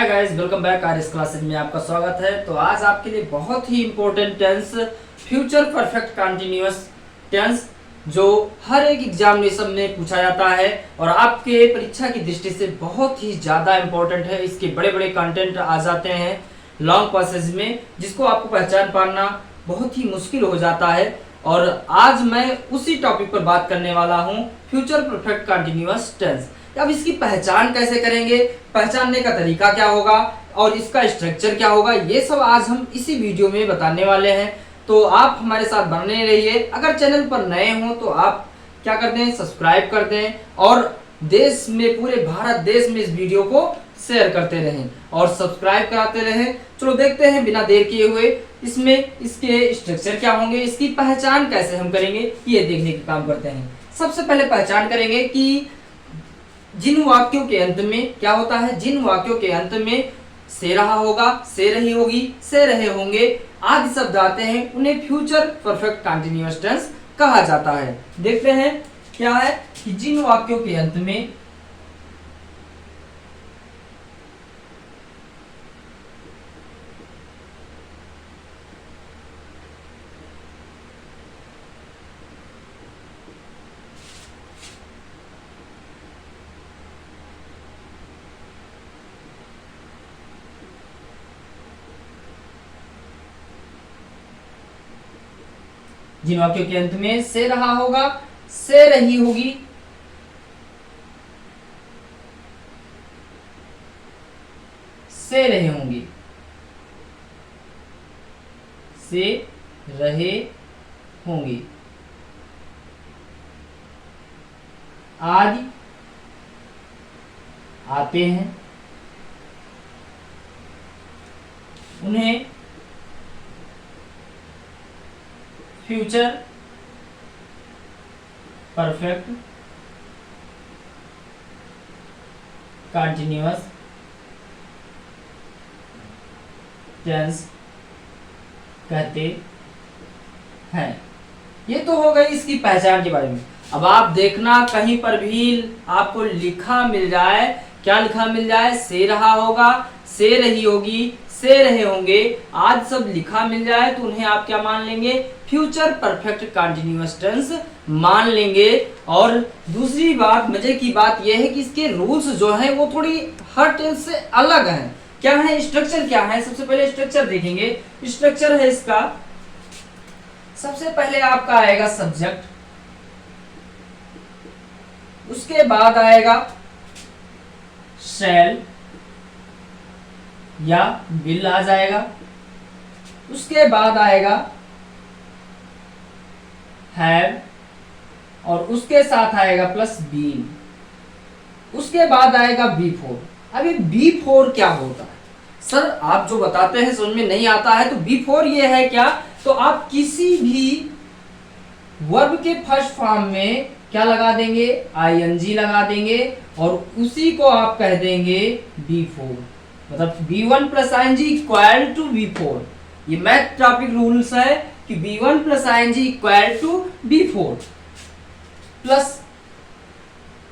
हाय guys, welcome back R S classes में आपका स्वागत है। तो आज आपके लिए बहुत ही important tense future perfect continuous tense जो हर एक एग्जामिनेशन में पूछा जाता है और आपके परीक्षा की दृष्टि से बहुत ही ज़्यादा इम्पोर्टेंट है। इसके बड़े बड़े कंटेंट आ जाते हैं लॉन्ग पैसेज में, जिसको आपको पहचान पाना बहुत ही मुश्किल हो जाता है। और आज मैं उसी टॉपिक पर बात करने वाला हूँ, फ्यूचर परफेक्ट कंटिन्यूअस टेंस। अब इसकी पहचान कैसे करेंगे, पहचानने का तरीका क्या होगा और इसका स्ट्रक्चर क्या होगा, ये सब आज हम इसी वीडियो में बताने वाले हैं। तो आप हमारे साथ बने रहिए। अगर चैनल पर नए हो तो आप क्या कर दें, सब्सक्राइब कर दें और देश में, पूरे भारत देश में इस वीडियो को शेयर करते रहें और सब्सक्राइब कराते रहें। चलो देखते हैं बिना देर किए हुए इसमें इसके स्ट्रक्चर क्या होंगे, इसकी पहचान कैसे हम करेंगे, ये देखने का काम करते हैं। सबसे पहले पहचान करेंगे कि जिन वाक्यों के अंत में क्या होता है, जिन वाक्यों के अंत में से रहा होगा, से रही होगी, से रहे होंगे आदि शब्द आते हैं, उन्हें फ्यूचर परफेक्ट कंटिन्यूअस टेंस कहा जाता है। देखते हैं क्या है कि जिन वाक्यों के अंत में जिन वाक्यों के अंत में से रहा होगा, से रही होगी, से रहे होंगे, से रहे होंगे आदि आते हैं, उन्हें फ्यूचर परफेक्ट कंटिन्यूअस टेंस कहते हैं। ये तो हो गई इसकी पहचान के बारे में। अब आप देखना कहीं पर भी आपको लिखा मिल जाए, क्या लिखा मिल जाए, से रहा होगा, से रही होगी, से रहे होंगे आज सब लिखा मिल जाए तो उन्हें आप क्या मान लेंगे, फ्यूचर परफेक्ट कंटिन्यूअस टेंस मान लेंगे। और दूसरी बात, मजे की बात यह है कि इसके रूल्स जो है वो थोड़ी हर टेंस से अलग हैं। क्या है, स्ट्रक्चर क्या है, सबसे पहले स्ट्रक्चर देखेंगे। स्ट्रक्चर है इसका, सबसे पहले आपका आएगा सब्जेक्ट, उसके बाद आएगा शैल या विल आ जाएगा, उसके बाद आएगा हैव और उसके साथ आएगा प्लस बीन, उसके बाद आएगा बी4। अभी बी4 क्या होता है सर, आप जो बताते हैं समझ में नहीं आता है। तो बी4 ये है क्या, तो आप किसी भी वर्ब के फर्स्ट फॉर्म में क्या लगा देंगे, आईएनजी लगा देंगे और उसी को आप कह देंगे बी4। मतलब B1 plus ING equal to B4। ये मैथ टॉपिक रूल्स है कि B1 plus ING equal to B4 plus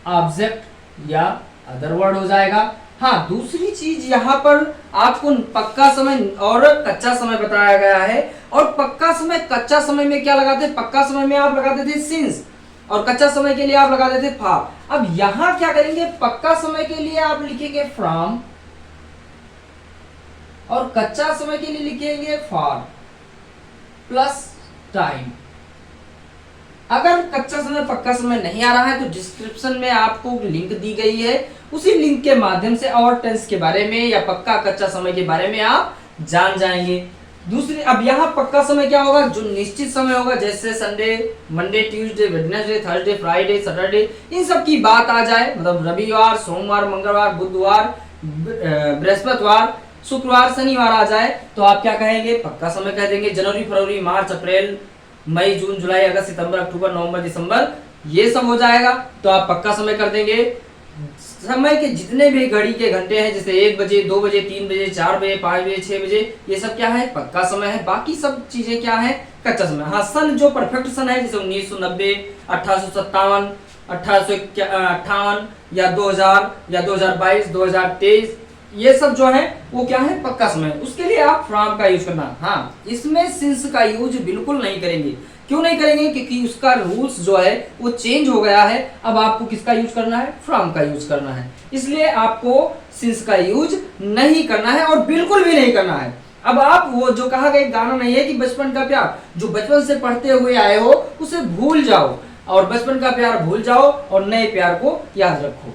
object या अदर वर्ड हो जाएगा। हाँ, दूसरी चीज यहाँ पर आपको पक्का समय और कच्चा समय बताया गया है। और पक्का समय, कच्चा समय में क्या लगाते हैं, पक्का समय में आप लगाते थे सिंस और कच्चा समय के लिए आप लगाते थे फॉर। अब यहाँ क्या करेंगे, पक्का समय के लिए आप लिखेंगे फ्रॉम और कच्चा समय के लिए लिखेंगे फॉर प्लस टाइम। अगर कच्चा समय पक्का समय नहीं आ रहा है तो डिस्क्रिप्शन में आपको लिंक दी गई है, उसी लिंक के माध्यम से और टेंस के बारे में या पक्का कच्चा समय के बारे में आप जान जाएंगे। दूसरी, अब यहाँ पक्का समय क्या होगा, जो निश्चित समय होगा, जैसे Sunday, Monday, Tuesday, Wednesday, Thursday, Friday, Saturday, इन सब की बात आ जाए। मतलब रविवार, सोमवार, मंगलवार, बुधवार, बृहस्पतिवार, शुक्रवार, शनिवार आ जाए तो आप क्या कहेंगे, पक्का समय कह देंगे। जनवरी, फरवरी, मार्च, अप्रैल, मई, जून, जुलाई, अगस्त, सितंबर, अक्टूबर, नवंबर, दिसंबर, ये सब हो जाएगा तो आप पक्का समय कर देंगे। समय के जितने भी घड़ी के घंटे हैं, जैसे 1 बजे, 2 बजे, 3 बजे, 4 बजे, 5 बजे, 6 बजे, ये सब क्या है, पक्का समय है। बाकी सब चीजें क्या है, कच्चा समय। हाँ, सन जो परफेक्ट सन है, जैसे 1990, 1857, 1858 या 2000 या 2022, 2023, ये सब जो है वो क्या है, पक्का समय, उसके लिए आप फ्रॉम का यूज करना। हाँ, इसमें सिंस का यूज बिल्कुल नहीं करेंगे। क्यों नहीं करेंगे? क्योंकि उसका रूल्स जो है वो चेंज हो गया है। अब आपको किसका यूज करना है? फ्रॉम का यूज करना है। इसलिए आपको सिंस का यूज नहीं करना है और बिल्कुल भी नहीं करना है। अब आप वो जो कहा गया गाना नहीं है कि बचपन का प्यार, जो बचपन से पढ़ते हुए आए हो उसे भूल जाओ और बचपन का प्यार भूल जाओ और नए प्यार को याद रखो।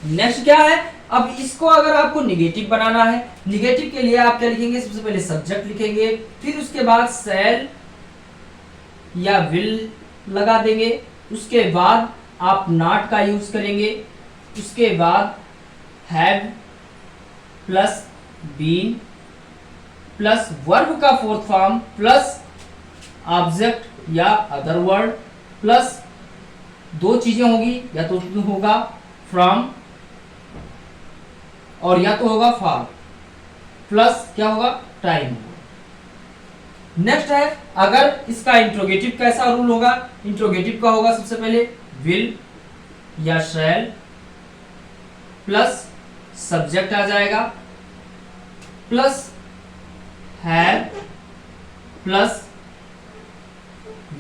नेक्स्ट क्या है? अब इसको अगर आपको निगेटिव बनाना है, निगेटिव के लिए आप क्या लिखेंगे? सबसे पहले सब्जेक्ट लिखेंगे, फिर उसके बाद शैल या विल लगा देंगे, उसके बाद आप नॉट का यूज करेंगे, उसके बाद have plus been plus verb का फोर्थ फॉर्म प्लस ऑब्जेक्ट या अदर वर्ड प्लस दो चीजें होगी, या तो होगा फ्रॉम और या तो होगा फॉर, प्लस क्या होगा? टाइम होगा। नेक्स्ट है, अगर इसका इंट्रोगेटिव कैसा रूल होगा? इंट्रोगेटिव का होगा सबसे पहले विल या शैल प्लस सब्जेक्ट आ जाएगा plus have plus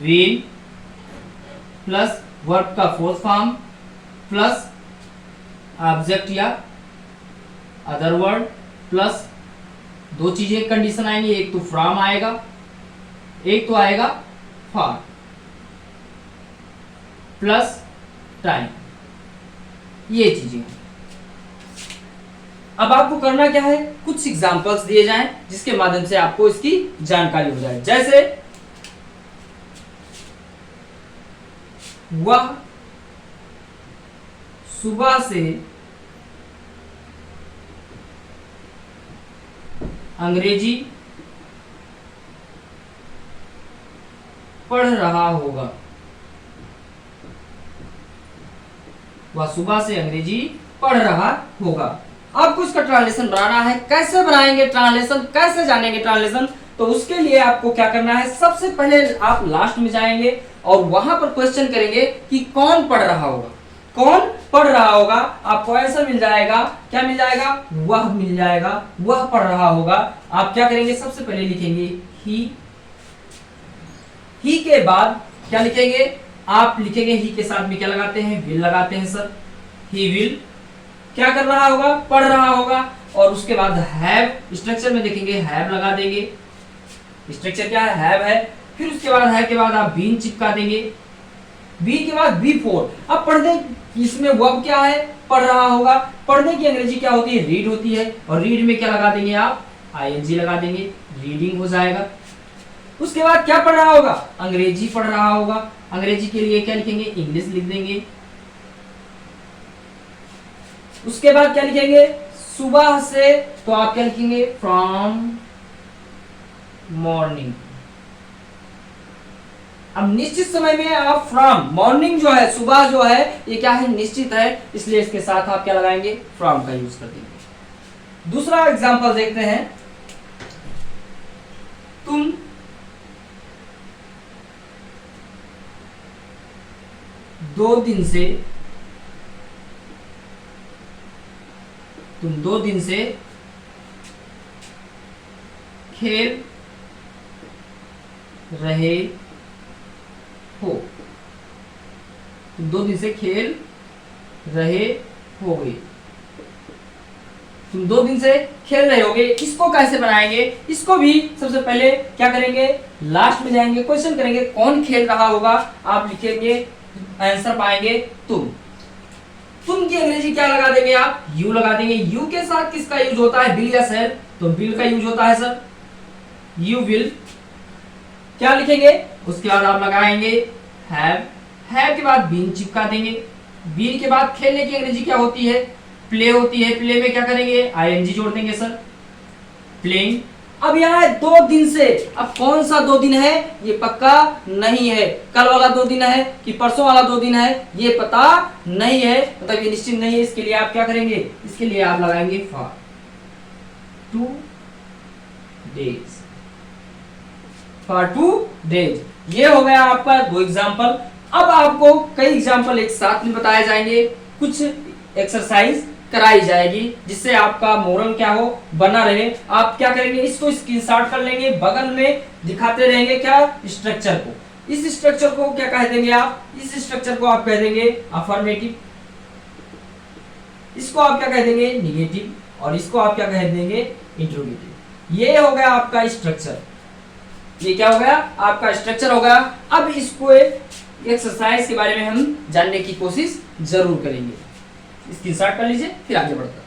will plus verb का फोर्थ फॉर्म प्लस ऑब्जेक्ट या अदर वर्ड प्लस दो चीजें कंडीशन आएंगी, एक तो फ्रॉम आएगा, एक तो आएगा फॉर प्लस टाइम, ये चीजें। अब आपको करना क्या है? कुछ एग्जांपल्स दिए जाएं जिसके माध्यम से आपको इसकी जानकारी हो जाए। जैसे वह सुबह से अंग्रेजी पढ़ रहा होगा। वह सुबह से अंग्रेजी पढ़ रहा होगा। आपको इसका ट्रांसलेशन बनाना है। कैसे बनाएंगे ट्रांसलेशन, कैसे जानेंगे ट्रांसलेशन? तो उसके लिए आपको क्या करना है? सबसे पहले आप लास्ट में जाएंगे और वहां पर क्वेश्चन करेंगे कि कौन पढ़ रहा होगा। कौन पढ़ रहा होगा? आपको आंसर मिल जाएगा। क्या मिल जाएगा? वह मिल जाएगा, वह पढ़ रहा होगा। आप क्या करेंगे? सबसे पहले लिखेंगे ही के बाद क्या लिखेंगे? आप लिखेंगे ही के साथ में क्या लगाते हैं? विल लगाते हैं सर। ही विल क्या कर रहा होगा? पढ़ रहा होगा। और उसके बाद हैव, स्ट्रक्चर में देखेंगे हैव लगा देंगे। स्ट्रक्चर क्या है? हैव है। फिर उसके बाद है के बाद आप बीन चिपका देंगे। बी के बाद बी फोर। अब पढ़ने, इसमें वर्ब क्या है? पढ़ रहा होगा। पढ़ने की अंग्रेजी क्या होती है? रीड होती है। और रीड में क्या लगा देंगे आप? आईएनजी लगा देंगे, रीडिंग हो जाएगा। उसके बाद क्या पढ़ रहा होगा? अंग्रेजी पढ़ रहा होगा। अंग्रेजी के लिए क्या लिखेंगे? इंग्लिश लिख देंगे। उसके बाद क्या लिखेंगे? सुबह से, तो आप क्या लिखेंगे? From morning. अब निश्चित समय में आप फ्रॉम, मॉर्निंग जो है, सुबह जो है, ये क्या है? निश्चित है, इसलिए इसके साथ आप क्या लगाएंगे? फ्रॉम का यूज कर देंगे। दूसरा एग्जांपल देखते हैं। तुम 2 दिन से खेल रहे हो। तुम 2 दिन से खेल रहे होगे। तुम 2 दिन से खेल रहे होगे। इसको कैसे बनाएंगे? इसको भी सबसे पहले क्या करेंगे? लास्ट में जाएंगे, क्वेश्चन करेंगे कौन खेल रहा होगा। आप लिखेंगे, आंसर पाएंगे तुम। तुम की अंग्रेजी क्या लगा देंगे आप? यू लगा देंगे। यू के साथ किसका यूज होता है? विल या शैल? तो विल का यूज होता है सर। यू विल क्या लिखेंगे? उसके बाद आप लगाएंगे हैव। हैव के बाद बीन चिपका देंगे। बीन के बाद खेलने की अंग्रेजी क्या होती है? प्ले होती है। प्ले में क्या करेंगे? आईएनजी जोड़ देंगे सर, प्लेइंग। अब यहाँ है 2 दिन से। अब कौन सा 2 दिन है ये पक्का नहीं है। कल वाला 2 दिन है कि परसों वाला 2 दिन है ये पता नहीं है, मतलब ये निश्चित नहीं है। इसके लिए आप क्या करेंगे? इसके लिए आप लगाएंगे फॉर 2 डेज। For 2 days. ये हो गया आपका 2 एग्जाम्पल। अब आपको कई एग्जाम्पल एक साथ में बताए जाएंगे, कुछ एक्सरसाइज कराई जाएगी, जिससे आपका मोरल क्या हो, बना रहे। आप क्या करेंगे, इसको स्क्रीनशॉट कर लेंगे, बगल में दिखाते रहेंगे क्या, स्ट्रक्चर को। इस स्ट्रक्चर को क्या कह देंगे आप, इस स्ट्रक्चर को आप कह देंगे अफर्मेटिव, इसको आप क्या कह देंगे, निगेटिव, और इसको आप क्या कह देंगे, इंट्रोगेटिव। ये हो गया आपका स्ट्रक्चर, ये क्या हो गया, आपका स्ट्रक्चर हो गया। अब इसको एक्सरसाइज के बारे में हम जानने की कोशिश जरूर करेंगे। स्क्रीनशॉट कर लीजिए, फिर आगे बढ़ते हैं।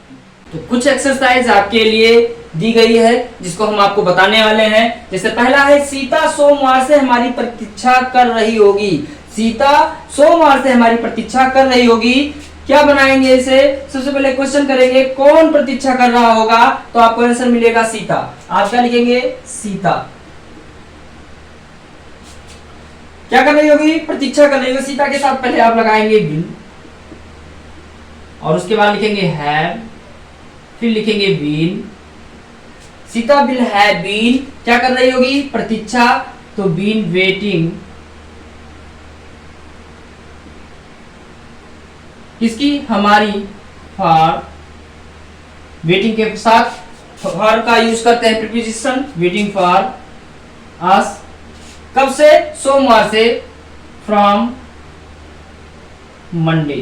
तो कुछ एक्सरसाइज आपके लिए दी गई है, जिसको हम आपको बताने वाले हैं। जैसे पहला है, सीता सोमवार से हमारी प्रतीक्षा कर रही होगी। सीता सोमवार से हमारी प्रतीक्षा कर रही होगी। क्या बनाएंगे इसे, सबसे पहले क्वेश्चन करेंगे कौन प्रतीक्षा कर रहा होगा, तो आपको आंसर मिलेगा सीता। आप क्या लिखेंगे, सीता। क्या कर रही होगी, प्रतीक्षा कर रही होगी। सीता के साथ पहले आप लगाएंगे विल, और उसके बाद लिखेंगे हैव, फिर लिखेंगे been. Sita will have been, क्या कर रही होगी, प्रतीक्षा, तो बीन वेटिंग। किसकी, हमारी, फॉर। वेटिंग के साथ फॉर का यूज करते हैं प्रीपोजिशन, वेटिंग फॉर अस। कब से, सोमवार से, from Monday,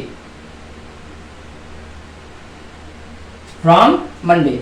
from Monday.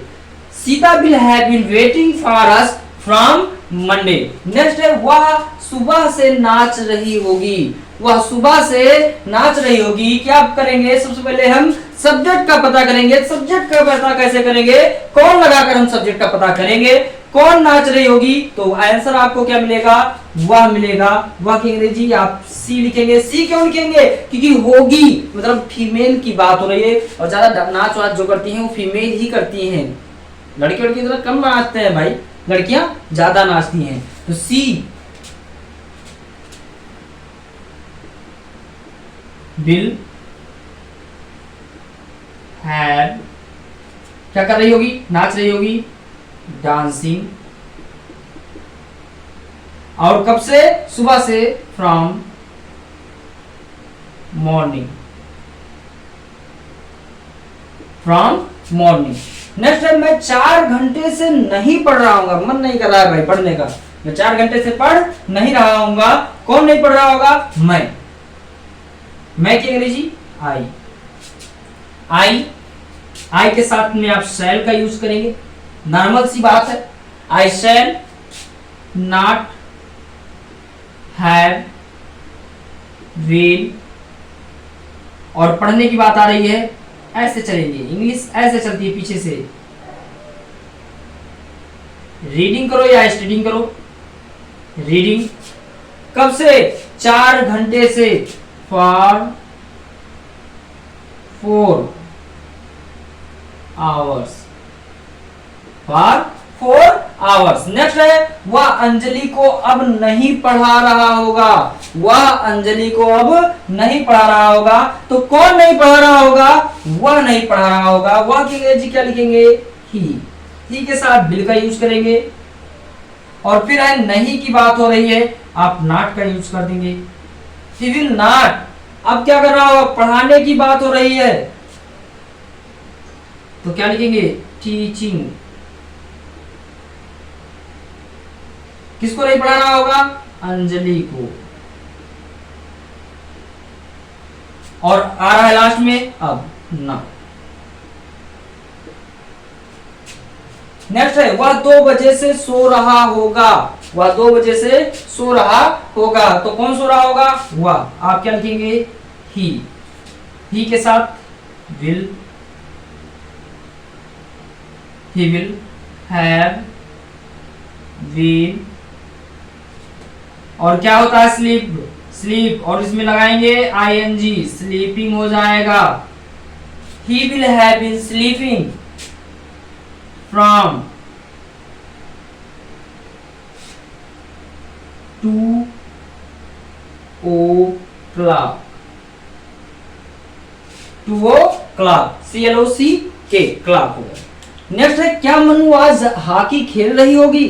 Sita will have been waiting for us from Monday. Next है, वह सुबह से नाच रही होगी। वह सुबह से नाच रही होगी। क्या करेंगे, सबसे पहले हम सब्जेक्ट का पता करेंगे। सब्जेक्ट का पता कैसे करेंगे, कौन लगाकर हम सब्जेक्ट का पता करेंगे। कौन नाच रही होगी, तो आंसर आपको क्या मिलेगा, वह मिलेगा। वह की अंग्रेजी आप सी लिखेंगे। सी क्यों लिखेंगे, क्योंकि होगी मतलब फीमेल की बात हो रही है, और ज्यादा नाच वाच जो करती हैं वो फीमेल ही करती हैं। लड़की की तरह कम नाचते हैं भाई, लड़कियां ज्यादा नाचती हैं। तो सी, विल हैव, क्या कर रही होगी, नाच रही होगी, डांसिंग। और कब से, सुबह से, from morning, from morning. Next है, मैं 4 घंटे से नहीं पढ़ रहा हूँ। मन नहीं कर रहा है भाई पढ़ने का, मैं 4 घंटे से पढ़ नहीं रहा हूँगा। कौन नहीं पढ़ रहा होगा, मैं की अंग्रेजी आई। आई के साथ में आप शैल का यूज करेंगे, नॉर्मल सी बात है। आई शैल नॉट हैव विल, और पढ़ने की बात आ रही है, ऐसे चलेंगे, इंग्लिश ऐसे चलती है पीछे से। रीडिंग करो या स्टडिंग करो, रीडिंग। कब से, 4 घंटे से, for 4 hours, for 4 hours. Next है, वह अंजलि को अब नहीं पढ़ा रहा होगा। वह अंजलि को अब नहीं पढ़ा रहा होगा। तो कौन नहीं पढ़ा रहा होगा, वह नहीं पढ़ा रहा होगा। वह की अंग्रेजी क्या लिखेंगे, ही के साथ विल का यूज करेंगे। और फिर है, नहीं की बात हो रही है, आप नॉट का यूज कर देंगे। ही विल नॉट, अब क्या कर रहा होगा, पढ़ाने की बात हो रही है, तो क्या लिखेंगे, टीचिंग। किसको नहीं पढ़ा रहा होगा, अंजलि को। और आ रहा है लास्ट में अब ना। नेक्स्ट है, वह 2 बजे से सो रहा होगा। वह 2 बजे से सो रहा होगा। तो कौन सो रहा होगा, वह। आप क्या लिखेंगे, ही के साथ will, he will have been. और क्या होता है, स्लीप, स्लीप, और इसमें लगाएंगे आईएनजी, स्लीपिंग हो जाएगा। He will have been sleeping from 2 o'clock, 2 o'clock, CLOCK, clock होगा। नेक्स्ट है, क्या मनु आज हॉकी खेल रही होगी।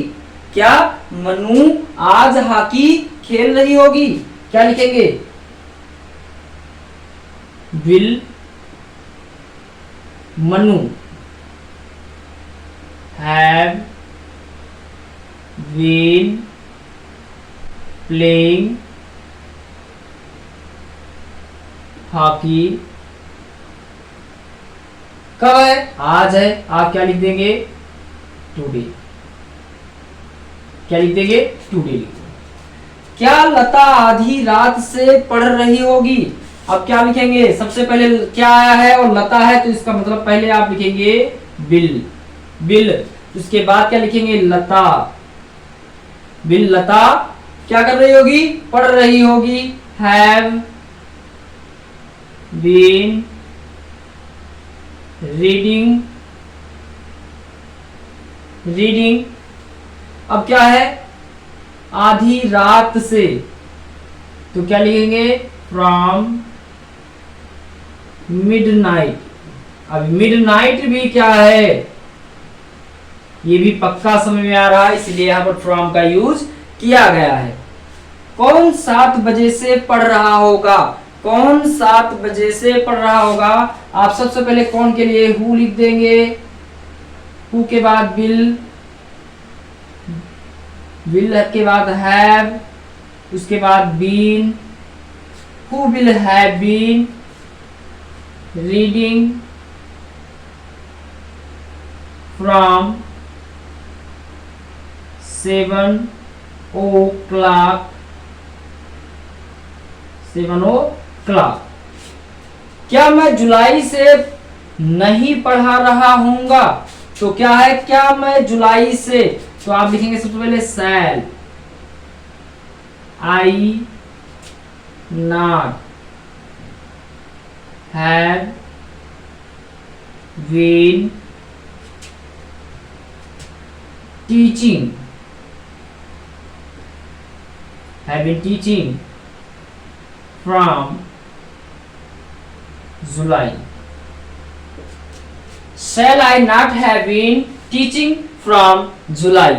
क्या मनु आज हॉकी खेल रही होगी। क्या लिखेंगे, will Manu have been playing hockey. कब है? आज है। आप क्या लिख देंगे? टुडे। क्या लिख देंगे? टुडे लिख दो। क्या लता आधी रात से पढ़ रही होगी? अब क्या लिखेंगे? सबसे पहले क्या आया है और लता है, तो इसका मतलब पहले आप लिखेंगे बिल। बिल, उसके बाद क्या लिखेंगे? लता। बिल लता क्या कर रही होगी? पढ़ रही होगी। Have been reading. रीडिंग, अब क्या है? आधी रात से, तो क्या लिखेंगे? From midnight. अब मिडनाइट भी क्या है? ये भी पक्का समझ में आ रहा है, इसलिए यहां पर फ्रॉम का यूज किया गया है। कौन 7 बजे से पढ़ रहा होगा? कौन 7 बजे से पढ़ रहा होगा? आप सबसे पहले कौन के लिए हु लिख देंगे। हु के बाद बिल, बिल के बाद हैव, उसके बाद been. Who will have been reading from 7 o'clock। 7 o'clock। क्या मैं जुलाई से नहीं पढ़ा रहा हूंगा? तो क्या है? क्या मैं जुलाई से, तो आप लिखेंगे सबसे पहले shall. I not have been teaching. Have been teaching from July. Shall I not have been teaching from July?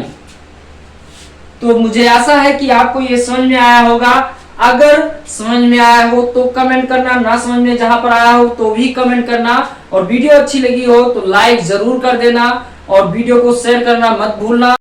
तो मुझे आशा है कि आपको ये समझ में आया होगा। अगर समझ में आया हो तो कमेंट करना, ना समझ में जहां पर आया हो तो भी कमेंट करना, और वीडियो अच्छी लगी हो तो लाइक जरूर कर देना और वीडियो को शेयर करना मत भूलना।